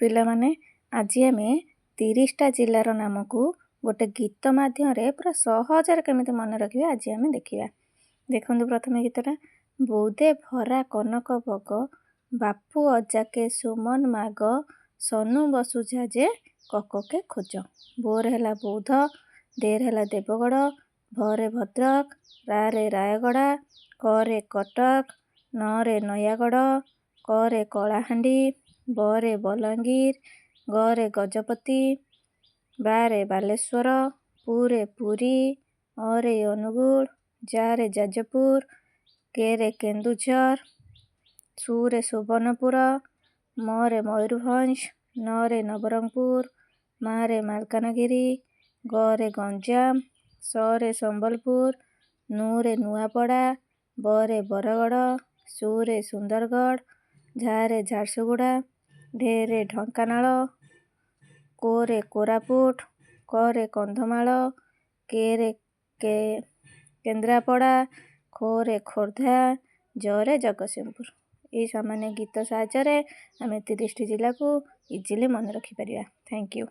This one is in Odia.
ପିଲାମାନେ ଆଜି ଆମେ 30ଟା ଜିଲ୍ଲାର ନାମକୁ ଗୋଟେ ଗୀତ ମାଧ୍ୟମରେ ପୁରା ସହଜରେ କେମିତି ମନେ ରଖିବା ଆଜି ଆମେ ଦେଖିବା। ଦେଖନ୍ତୁ ପ୍ରଥମେ ଗୀତଟା। ବୌଦେ ଭରା କନକ ଭୋଗ, ବାପୁ ଅଜାକେ ସୁମନ ମାଗ, ସନୁ ବସୁଝା ଯେ କକକେ ଖୋଜ। ବୋରେ ହେଲା ବୌଦ୍ଧ, ଦେରେ ହେଲା ଦେବଗଡ଼, ଭରେ ଭଦ୍ରକ, ରାରେ ରାୟଗଡ଼ା, କରେ କଟକ, ନରେ ନୟାଗଡ଼, କରେ କଳାହାଣ୍ଡି, ବରେ ବଲାଙ୍ଗୀର, ଗରେ ଗଜପତି, ବାରେ ବାଲେଶ୍ୱର, ପୁରେ ପୁରୀ, ଅରେ ଅନୁଗୁଳ, ଯାରେ ଯାଜପୁର, କେରେ କେନ୍ଦୁଝର, ସୁରେ ସୁବର୍ଣ୍ଣପୁର, ମରେ ମୟୂରଭଞ୍ଜ, ନରେ ନବରଙ୍ଗପୁର, ମାରେ ମାଲକାନଗିରି, ଗରେ ଗଞ୍ଜାମ, ସରେ ସମ୍ବଲପୁର, ନୁରେ ନୂଆପଡ଼ା, ବରେ ବରଗଡ଼, ସୁରେ ସୁନ୍ଦରଗଡ଼, ଝାରେ ଝାରସୁଗୁଡ଼ା, ଢେରେ ଢେଙ୍କାନାଳ, କୋରେ କୋରାପୁଟ, କରେ କନ୍ଧମାଳ, କେରେ କେନ୍ଦ୍ରାପଡ଼ା, ଖୋରେ ଖୋର୍ଦ୍ଧା, ଜରେ ଜଗତସିଂହପୁର। ଏହି ସାମାନ୍ୟ ଗୀତ ସାହାଯ୍ୟରେ ଆମେ 30ଟି ଜିଲ୍ଲାକୁ ଇଜିଲି ମନେ ରଖିପାରିବା। Thank you.